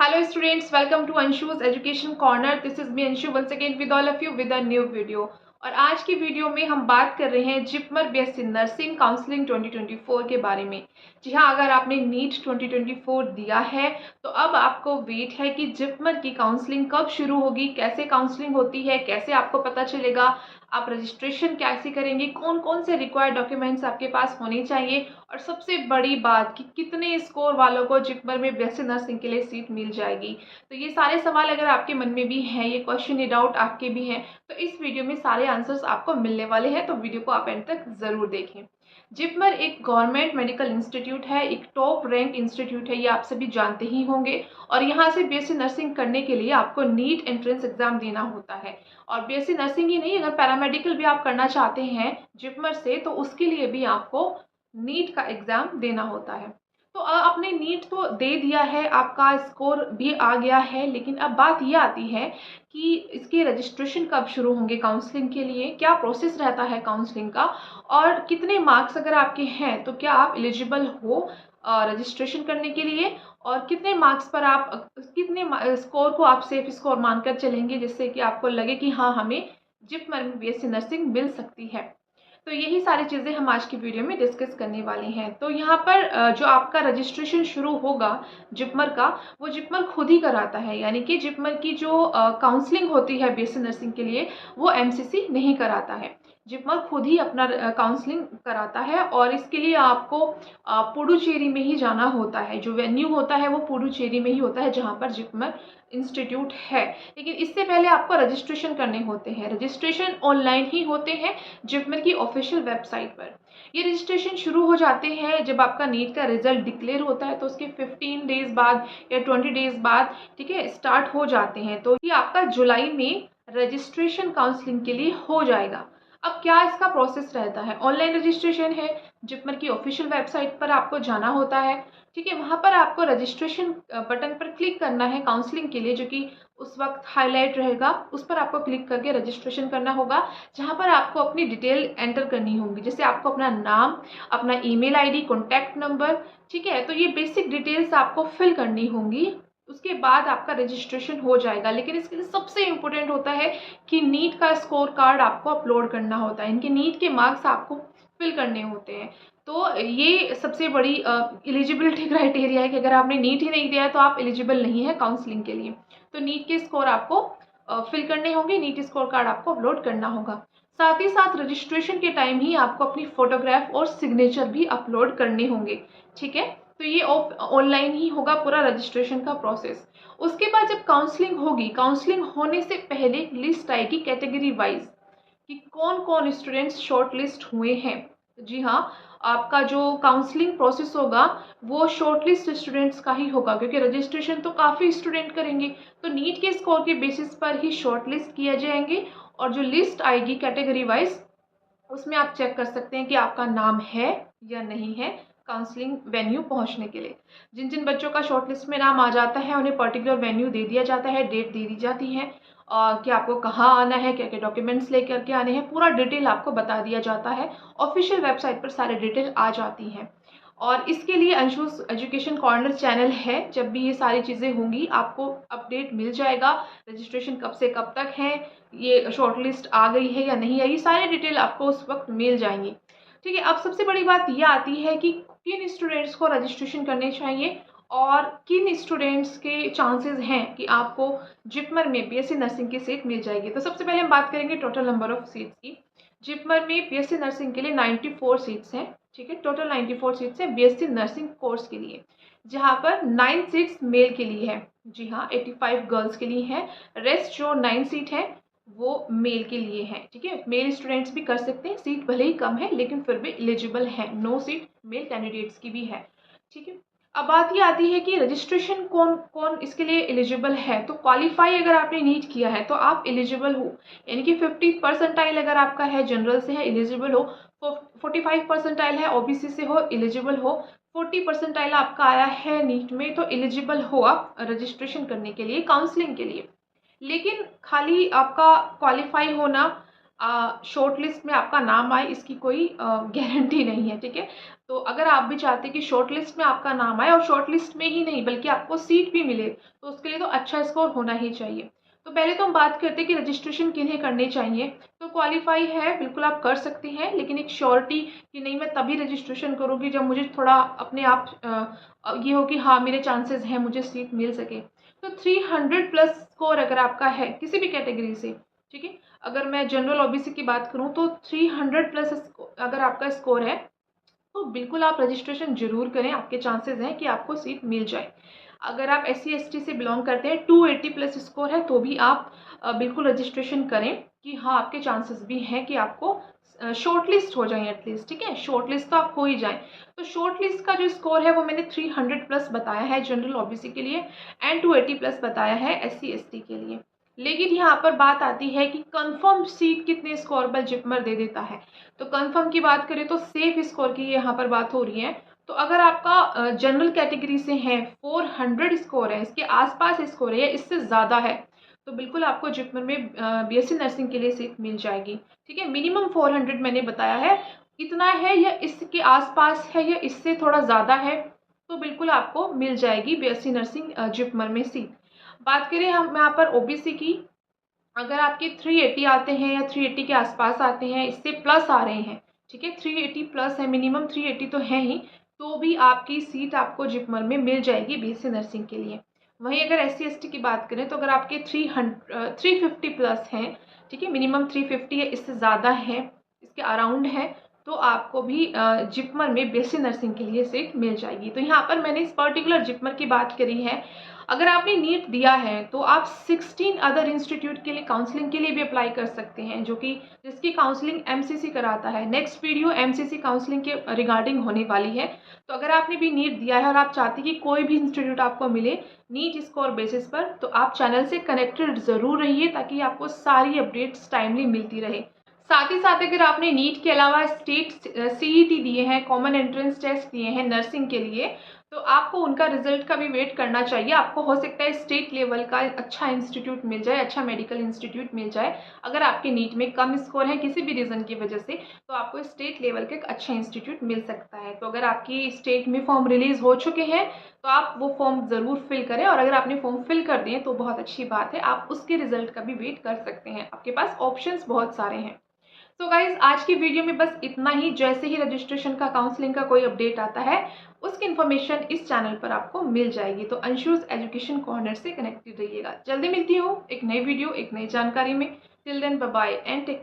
Hello students, welcome to Anshu's Education Corner. This is me Anshu once again with all of you with a new video. और आज की video में हम बात कर रहे हैं जिपमर बीएससी नर्सिंग काउंसलिंग 2024 के बारे में। जी हाँ, अगर आपने नीट 2024 दिया है तो अब आपको वेट है कि जिपमर की काउंसलिंग कब शुरू होगी, कैसे काउंसलिंग होती है, कैसे आपको पता चलेगा, आप रजिस्ट्रेशन कैसे करेंगे, कौन कौन से रिक्वायर्ड डॉक्यूमेंट्स आपके पास होने चाहिए और सबसे बड़ी बात कि कितने स्कोर वालों को जिपमर में बीएससी नर्सिंग के लिए सीट मिल जाएगी। तो ये सारे सवाल अगर आपके मन में भी हैं, ये क्वेश्चन ये डाउट आपके भी हैं, तो इस वीडियो में सारे आंसर्स आपको मिलने वाले हैं, तो वीडियो को आप एंड तक ज़रूर देखें। जिपमर एक गवर्नमेंट मेडिकल इंस्टीट्यूट है, एक टॉप रैंक इंस्टीट्यूट है, ये आप सभी जानते ही होंगे। और यहाँ से बीएससी नर्सिंग करने के लिए आपको नीट एंट्रेंस एग्जाम देना होता है। और बीएससी नर्सिंग ही नहीं, अगर पैरामेडिकल भी आप करना चाहते हैं जिपमर से तो उसके लिए भी आपको नीट का एग्ज़ाम देना होता है। तो आपने नीट तो दे दिया है, आपका स्कोर भी आ गया है, लेकिन अब बात ये आती है कि इसके रजिस्ट्रेशन कब शुरू होंगे काउंसलिंग के लिए, क्या प्रोसेस रहता है काउंसलिंग का, और कितने मार्क्स अगर आपके हैं तो क्या आप एलिजिबल हो रजिस्ट्रेशन करने के लिए, और कितने मार्क्स पर आप कितने स्कोर को आप सेफ स्कोर मानकर चलेंगे जिससे कि आपको लगे कि हाँ, हमें जिपमर में बीएससी नर्सिंग मिल सकती है। तो यही सारी चीज़ें हम आज की वीडियो में डिस्कस करने वाले हैं। तो यहाँ पर जो आपका रजिस्ट्रेशन शुरू होगा जिपमर का, वो जिपमर खुद ही कराता है, यानी कि जिपमर की जो काउंसलिंग होती है बीएससी नर्सिंग के लिए वो एमसीसी नहीं कराता है। जिपमर खुद ही अपना काउंसलिंग कराता है और इसके लिए आपको पुडुचेरी में ही जाना होता है। जो वेन्यू होता है वो पुडुचेरी में ही होता है जहाँ पर जिपमर इंस्टीट्यूट है। लेकिन इससे पहले आपको रजिस्ट्रेशन करने होते हैं। रजिस्ट्रेशन ऑनलाइन ही होते हैं जिपमर की ऑफिशियल वेबसाइट पर। ये रजिस्ट्रेशन शुरू हो जाते हैं जब आपका नीट का रिजल्ट डिक्लेयर होता है, तो उसके 15 डेज बाद या 20 डेज बाद, ठीक है, स्टार्ट हो जाते हैं। तो ये आपका जुलाई में रजिस्ट्रेशन काउंसलिंग के लिए हो जाएगा। अब क्या इसका प्रोसेस रहता है? ऑनलाइन रजिस्ट्रेशन है, जिपमर की ऑफिशियल वेबसाइट पर आपको जाना होता है, ठीक है। वहाँ पर आपको रजिस्ट्रेशन बटन पर क्लिक करना है काउंसलिंग के लिए, जो कि उस वक्त हाईलाइट रहेगा, उस पर आपको क्लिक करके रजिस्ट्रेशन करना होगा, जहाँ पर आपको अपनी डिटेल एंटर करनी होगी। जैसे आपको अपना नाम, अपना ईमेल आईडी, कॉन्टैक्ट नंबर, ठीक है, तो ये बेसिक डिटेल्स आपको फिल करनी होंगी। उसके बाद आपका रजिस्ट्रेशन हो जाएगा। लेकिन इसके लिए सबसे इम्पोर्टेंट होता है कि नीट का स्कोर कार्ड आपको अपलोड करना होता है, इनके नीट के मार्क्स आपको फिल करने होते हैं। तो ये सबसे बड़ी एलिजिबिलिटी क्राइटेरिया है कि अगर आपने नीट ही नहीं दिया है तो आप एलिजिबल नहीं है काउंसलिंग के लिए। तो नीट के स्कोर आपको फिल करने होंगे, नीट स्कोर कार्ड आपको अपलोड करना होगा। साथ ही साथ रजिस्ट्रेशन के टाइम ही आपको अपनी फोटोग्राफ और सिग्नेचर भी अपलोड करने होंगे, ठीक है। तो ये ऑनलाइन ही होगा पूरा रजिस्ट्रेशन का प्रोसेस। उसके बाद जब काउंसलिंग होगी, काउंसलिंग होने से पहले लिस्ट आएगी कैटेगरी वाइज कि कौन कौन स्टूडेंट्स शॉर्ट लिस्ट हुए हैं। जी हाँ, आपका जो काउंसलिंग प्रोसेस होगा वो शॉर्ट लिस्ट स्टूडेंट्स का ही होगा, क्योंकि रजिस्ट्रेशन तो काफ़ी स्टूडेंट करेंगे, तो नीट के स्कोर के बेसिस पर ही शॉर्ट लिस्ट किए जाएंगे। और जो लिस्ट आएगी कैटेगरी वाइज, उसमें आप चेक कर सकते हैं कि आपका नाम है या नहीं है काउंसलिंग वेन्यू पहुंचने के लिए। जिन जिन बच्चों का शॉर्ट लिस्ट में नाम आ जाता है उन्हें पर्टिकुलर वेन्यू दे दिया जाता है, डेट दे दी जाती है, कि आपको कहाँ आना है, क्या क्या डॉक्यूमेंट्स लेकर के आने हैं, पूरा डिटेल आपको बता दिया जाता है। ऑफिशियल वेबसाइट पर सारे डिटेल आ जाती हैं। और इसके लिए अंशुस एजुकेशन कॉर्नर चैनल है, जब भी ये सारी चीज़ें होंगी आपको अपडेट मिल जाएगा। रजिस्ट्रेशन कब से कब तक है, ये शॉर्ट लिस्ट आ गई है या नहीं आई, सारी डिटेल आपको उस वक्त मिल जाएंगी, ठीक है। अब सबसे बड़ी बात ये आती है कि किन स्टूडेंट्स को रजिस्ट्रेशन करने चाहिए और किन स्टूडेंट्स के चांसेस हैं कि आपको जिपमर में बीएससी नर्सिंग की सीट मिल जाएगी। तो सबसे पहले हम बात करेंगे टोटल नंबर ऑफ सीट्स की। जिपमर में बीएससी नर्सिंग के लिए 94 सीट्स हैं, ठीक है। टोटल 94 सीट्स हैं बीएससी नर्सिंग कोर्स के लिए, जहाँ पर 9 सीट्स मेल के लिए है। जी हाँ, 85 गर्ल्स के लिए है, रेस्ट जो 9 सीट है वो मेल के लिए है, ठीक है। मेल स्टूडेंट्स भी कर सकते हैं, सीट भले ही कम है लेकिन फिर भी एलिजिबल है। 9 सीट मेल कैंडिडेट्स की भी है, ठीक है। अब बात ये आती है कि रजिस्ट्रेशन कौन कौन इसके लिए एलिजिबल है। तो क्वालिफाई अगर आपने नीट किया है तो आप एलिजिबल हो, यानी कि 50 परसेंटाइल अगर आपका है, जनरल से है, एलिजिबल हो। 45 परसेंटाइल है, ओबीसी से हो, एलिजिबल हो। 40 परसेंटाइल आपका आया है नीट में तो एलिजिबल हो आप रजिस्ट्रेशन करने के लिए, काउंसलिंग के लिए। लेकिन खाली आपका क्वालिफाई होना, शॉर्ट लिस्ट में आपका नाम आए, इसकी कोई गारंटी नहीं है, ठीक है। तो अगर आप भी चाहते हैं कि शॉर्ट लिस्ट में आपका नाम आए, और शॉर्ट लिस्ट में ही नहीं बल्कि आपको सीट भी मिले, तो उसके लिए तो अच्छा स्कोर होना ही चाहिए। तो पहले तो हम बात करते हैं कि रजिस्ट्रेशन किन्हें करनी चाहिए। तो क्वालिफाई है बिल्कुल आप कर सकते हैं, लेकिन एक श्योरिटी कि नहीं मैं तभी रजिस्ट्रेशन करूँगी जब मुझे थोड़ा अपने आप ये हो कि हाँ मेरे चांसेस हैं मुझे सीट मिल सके। तो 300 प्लस स्कोर अगर आपका है किसी भी कैटेगरी से, ठीक है, अगर मैं जनरल ओबीसी की बात करूँ तो 300 प्लस अगर आपका स्कोर है तो बिल्कुल आप रजिस्ट्रेशन ज़रूर करें, आपके चांसेस हैं कि आपको सीट मिल जाए। अगर आप SC ST से बिलोंग करते हैं, 280 प्लस स्कोर है, तो भी आप बिल्कुल रजिस्ट्रेशन करें कि हाँ आपके चांसेस भी हैं कि आपको शॉर्ट लिस्ट हो जाए एटलीस्ट, ठीक है, शॉर्ट लिस्ट तो आप हो ही जाएँ। तो शॉर्ट लिस्ट का जो स्कोर है वो मैंने 300 प्लस बताया है जनरल ओबीसी के लिए, एंड 280 प्लस बताया है SC ST के लिए। लेकिन यहाँ पर बात आती है कि कंफर्म सीट कितने स्कोर पर जिपमर दे देता है। तो कंफर्म की बात करें तो सेफ स्कोर की यहाँ पर बात हो रही है। तो अगर आपका जनरल कैटेगरी से है, 400 स्कोर है, इसके आसपास स्कोर है या इससे ज़्यादा है, तो बिल्कुल आपको जिपमर में BSc नर्सिंग के लिए सीट मिल जाएगी, ठीक है। मिनिमम 400 मैंने बताया है, इतना है या इसके आसपास है या इससे थोड़ा ज़्यादा है, तो बिल्कुल आपको मिल जाएगी BSc नर्सिंग जिपमर में सीट। बात करें हम यहाँ पर OBC की, अगर आपके 380 आते हैं या 380 के आसपास आते हैं, इससे प्लस आ रहे हैं, ठीक है, 380 प्लस है, मिनिमम 380 तो है ही, तो भी आपकी सीट आपको जिपमर में मिल जाएगी BSc नर्सिंग के लिए। वहीं अगर SC ST की बात करें तो अगर आपके 350 प्लस हैं, ठीक है, मिनिमम 350 है, इससे ज़्यादा है, इसके अराउंड है, तो आपको भी जिपमर में BSc नर्सिंग के लिए सीट मिल जाएगी। तो यहाँ पर मैंने इस पर्टिकुलर जिपमर की बात करी है। अगर आपने नीट दिया है तो आप 16 अदर इंस्टीट्यूट के लिए काउंसलिंग के लिए भी अप्लाई कर सकते हैं, जो कि जिसकी काउंसलिंग MCC कराता है। नेक्स्ट वीडियो MCC काउंसलिंग के रिगार्डिंग होने वाली है। तो अगर आपने भी नीट दिया है और आप चाहते हैं कि कोई भी इंस्टीट्यूट आपको मिले नीट स्कोर बेसिस पर, तो आप चैनल से कनेक्टेड ज़रूर रहिए ताकि आपको सारी अपडेट्स टाइमली मिलती रहे। साथ ही साथ अगर आपने नीट के अलावा स्टेट CET दिए हैं, कॉमन एंट्रेंस टेस्ट दिए हैं नर्सिंग के लिए, तो आपको उनका रिजल्ट का भी वेट करना चाहिए। आपको हो सकता है स्टेट लेवल का अच्छा इंस्टीट्यूट मिल जाए, अच्छा मेडिकल इंस्टीट्यूट मिल जाए। अगर आपके नीट में कम स्कोर है किसी भी रीज़न की वजह से, तो आपको स्टेट लेवल का एक अच्छा इंस्टीट्यूट मिल सकता है। तो अगर आपकी स्टेट में फॉर्म रिलीज़ हो चुके हैं तो आप वो फॉर्म ज़रूर फिल करें, और अगर आपने फॉर्म फिल कर दिए तो बहुत अच्छी बात है, आप उसके रिजल्ट का भी वेट कर सकते हैं। आपके पास ऑप्शंस बहुत सारे हैं। तो गाइज आज की वीडियो में बस इतना ही। जैसे ही रजिस्ट्रेशन का काउंसलिंग का कोई अपडेट आता है उसकी इन्फॉर्मेशन इस चैनल पर आपको मिल जाएगी। तो अंशुज एजुकेशन कॉर्नर से कनेक्टेड रहिएगा। जल्दी मिलती हूँ एक नई वीडियो एक नई जानकारी में। Till then bye bye and take care.